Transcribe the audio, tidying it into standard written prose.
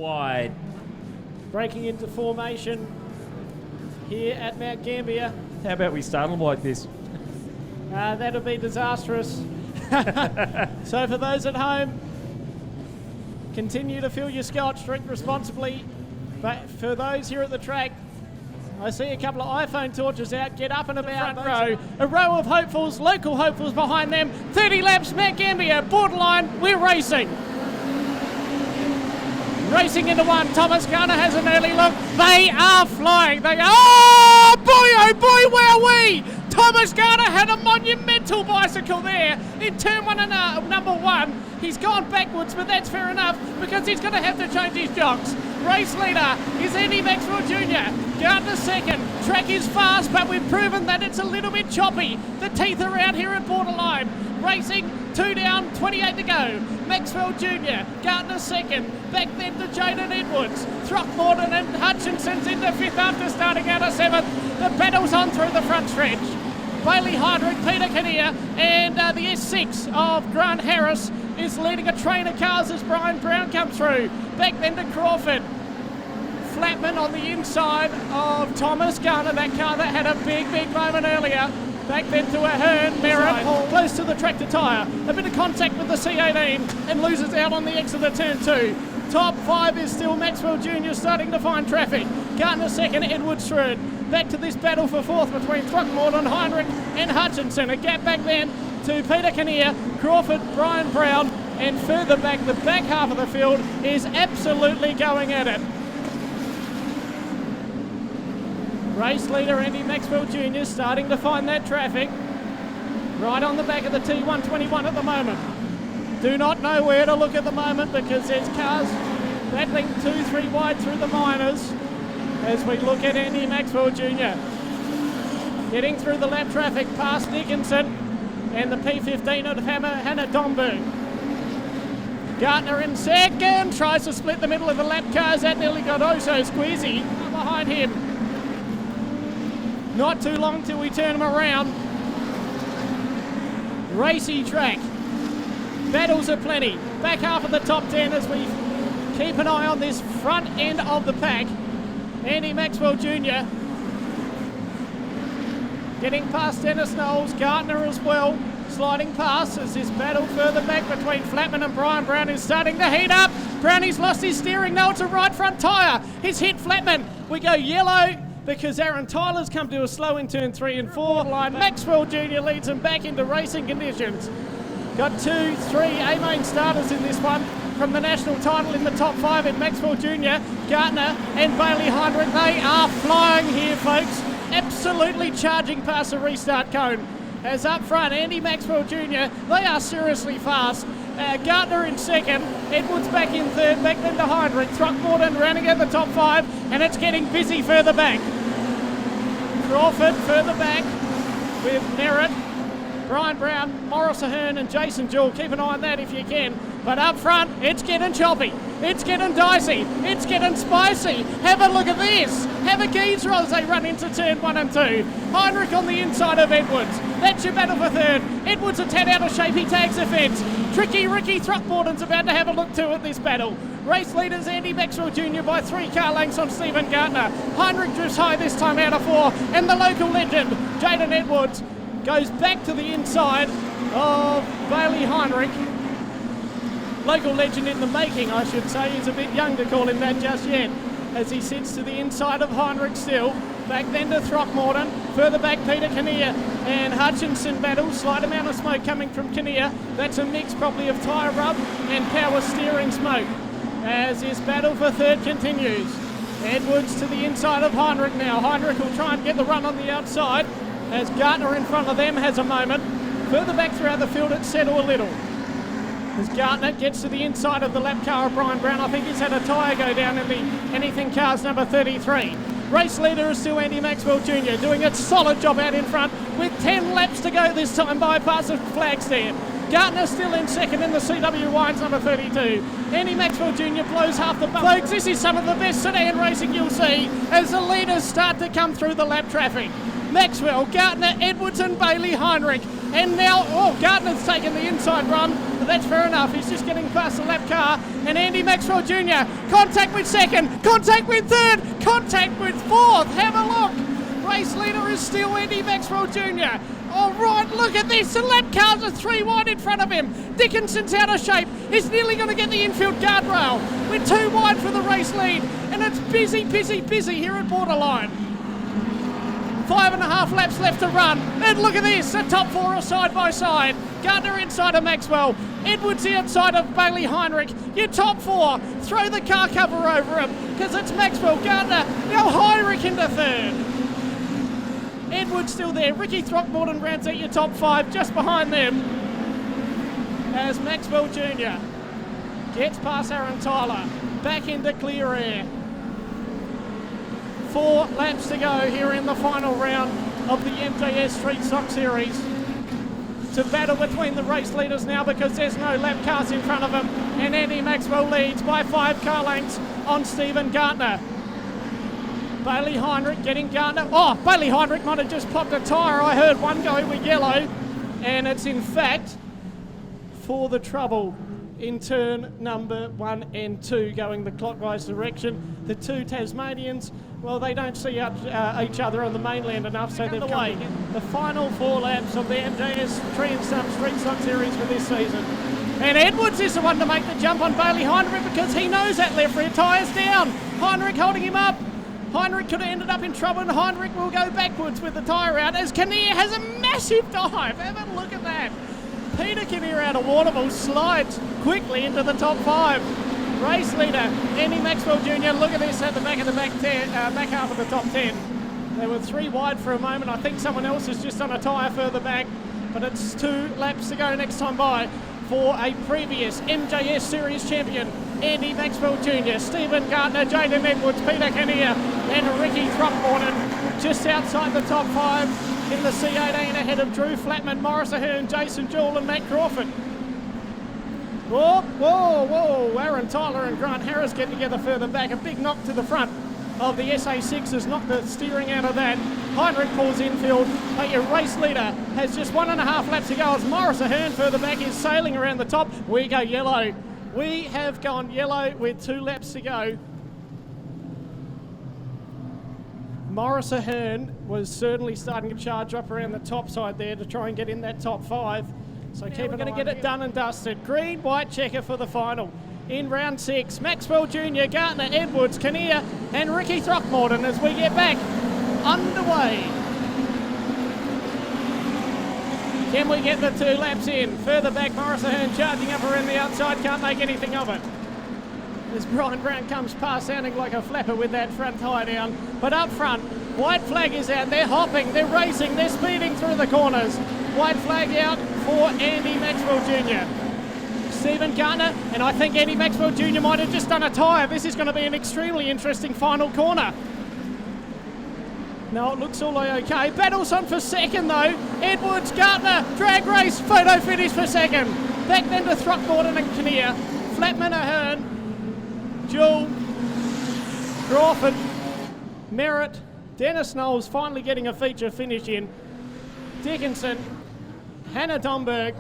wide. Breaking into formation here at Mount Gambier. How about we start them like this? That would be disastrous. So for those at home, continue to fill your scotch, drink responsibly. But for those here at the track, I see a couple of iPhone torches out. Get up and about. Front row. A row of hopefuls, local hopefuls behind them. 30 laps, Mount Gambier, borderline, we're racing. Racing into one. Thomas Garner has an early look. They are flying. Oh boy, wowee! Thomas Garner had a monumental bicycle there in turn one and number one. He's gone backwards, but that's fair enough because he's going to have to change his jocks. Race leader is Andy Maxwell Jr. Gardner second. Track is fast, but we've proven that it's a little bit choppy. The teeth are out here at borderline. Racing, 2 down, 28 to go. Maxwell Jr. Gardner second. Back then to Jaden Edwards. Throckmorton and Hutchinson's into fifth after starting out of seventh. The battle's on through the front stretch. Bailey Hydrick, Peter Kinnear, and the S6 of Grant Harris is leading a train of cars as Brian Brown comes through. Back then to Crawford. Flatman on the inside of Thomas Garner, that car that had a big moment earlier. Back then to Ahern, Merritt, close to the tractor tyre. A bit of contact with the C18 and loses out on the exit of turn 2. Top 5 is still Maxwell Jr. starting to find traffic. Gardner second, Edwards third. Back to this battle for fourth between Throckmorton, Heinrich and Hutchinson. A gap back then to Peter Kinnear, Crawford, Brian Brown, and further back, the back half of the field is absolutely going at it. Race leader Andy Maxwell Jr. starting to find that traffic. Right on the back of the T121 at the moment. Do not know where to look at the moment because there's cars battling 2-3 wide through the minors as we look at Andy Maxwell Jr. Getting through the lap traffic past Dickinson and the P15 of Hannah Domberg. Gartner in second, tries to split the middle of the lap cars. That nearly got Oso Squeezy behind him. Not too long till we turn him around. Racy track. Battles are plenty. Back half of the top 10 as we keep an eye on this front end of the pack. Andy Maxwell Jr. getting past Dennis Knowles, Gartner as well, sliding past as this battle further back between Flatman and Brian Brown is starting to heat up. Brownie's lost his steering, now it's a right front tyre. He's hit Flatman. We go yellow because Aaron Tyler's come to a slow in turn 3 and 4. Maxwell Jr. leads him back into racing conditions. Got 2-3 A-main starters in this one from the national title in the top 5 in Maxwell Jr., Gartner and Bailey Heinrich. They are flying here, folks. Absolutely charging past the restart cone. As up front, Andy Maxwell Jr., they are seriously fast. Gartner in second, Edwards back in third, back then to Heinrich. Throckmorton rounding out the top 5, and it's getting busy further back. Crawford further back with Merritt, Brian Brown, Morris Ahern and Jason Jewell. Keep an eye on that if you can. But up front, it's getting choppy. It's getting dicey. It's getting spicy. Have a look at this. Have a geezer as they run into turn 1 and 2. Heinrich on the inside of Edwards. That's your battle for third. Edwards a tad out of shape. He tags the fence. Tricky Ricky Throckmorton's about to have a look too at this battle. Race leaders Andy Maxwell Jr. by 3 car lengths on Stephen Gartner. Heinrich drifts high this time out of 4. And the local legend, Jaden Edwards, goes back to the inside of Bailey Heinrich. Local legend in the making, I should say. He's a bit young to call him that just yet. As he sits to the inside of Heinrich still. Back then to Throckmorton. Further back, Peter Kinnear and Hutchinson battle. Slight amount of smoke coming from Kinnear. That's a mix probably of tyre rub and power steering smoke. As this battle for third continues. Edwards to the inside of Heinrich now. Heinrich will try and get the run on the outside. As Gartner in front of them has a moment. Further back throughout the field, it's settled a little. As Gartner gets to the inside of the lap car of Brian Brown. I think he's had a tyre go down in the Anything Cars number 33. Race leader is still Andy Maxwell Jr. doing a solid job out in front with 10 laps to go this time bypass the flag stand. Gartner still in second in the CW Wines number 32. Andy Maxwell Jr. blows half the bump. Folks, this is some of the best sedan racing you'll see as the leaders start to come through the lap traffic. Maxwell, Gartner, Edwards and Bailey Heinrich And now, Gardner's taken the inside run, but that's fair enough. He's just getting past the lap car. And Andy Maxwell Jr. Contact with second, contact with third, contact with fourth. Have a look. Race leader is still Andy Maxwell Jr. All right, look at this. The lap cars are 3 wide in front of him. Dickinson's out of shape. He's nearly going to get the infield guardrail. We're 2 wide for the race lead, and it's busy here at Borderline. 5.5 laps left to run. And look at this. The top 4 are side by side. Gardner inside of Maxwell. Edwards outside of Bailey Heinrich. Your top 4. Throw the car cover over him because it's Maxwell, Gardner, now Heinrich into third. Edwards still there. Ricky Throckmorton rounds out your top 5 just behind them as Maxwell Jr. gets past Aaron Tyler. Back into clear air. 4 laps to go here in the final round of the MJS Street Stock Series. To battle between the race leaders now because there's no lap cars in front of them, and Andy Maxwell leads by 5 car lengths on Stephen Gardner. Bailey Heinrich getting Gardner. Oh, Bailey Heinrich might have just popped a tyre. I heard one go with yellow, and it's in fact for the trouble in turn number 1 and 2 going the clockwise direction. The 2 Tasmanians, well, they don't see each other on the mainland enough, so they've come to the final 4 laps of the MJS Street Stock Series for this season. And Edwards is the one to make the jump on Bailey Heinrich because he knows that left rear tyre's down. Heinrich holding him up. Heinrich could have ended up in trouble, and Heinrich will go backwards with the tyre out as Kinnear has a massive dive. Have a look at that. Peter Kinnear out of Waterville slides quickly into the top 5. Race leader, Andy Maxwell Jr. Look at this at the back of the back half of the top 10. They were 3 wide for a moment. I think someone else has just done a tyre further back, but it's 2 laps to go next time by for a previous MJS Series champion, Andy Maxwell Jr., Stephen Gardner, Jaden Edwards, Peter Kinnear, and Ricky Throckmorton just outside the top 5 in the C18 ahead of Drew Flatman, Morris Ahern, Jason Jewell and Matt Crawford. Whoa, Aaron Tyler and Grant Harris getting together further back. A big knock to the front of the SA6 has knocked the steering out of that. Heinrich pulls infield, but your race leader has just 1.5 laps to go as Morris Ahern further back is sailing around the top. We go yellow. We have gone yellow with 2 laps to go. Morris Ahern was certainly starting to charge up around the top side there to try and get in that top 5. So keep it going to get it done and dusted. Green, white checker for the final. In round 6, Maxwell Jr., Gardner, Edwards, Kinnear and Ricky Throckmorton as we get back underway. Can we get the 2 laps in? Further back, Morris Ahern charging up around the outside, can't make anything of it. As Brian Brown comes past sounding like a flapper with that front tyre down. But up front, white flag is out, they're hopping, they're racing, they're speeding through the corners. White flag out for Andy Maxwell Jr. Stephen Gardner, and I think Andy Maxwell Jr. might have just done a tyre. This is going to be an extremely interesting final corner. No, it looks all okay. Battles on for second though. Edwards, Gardner, drag race, photo finish for second. Back then to Throckmorton and Kinnear. Flatman, Ahern, Jewell, Crawford, Merritt, Dennis Knowles finally getting a feature finish in. Dickinson, Hannah Domberg,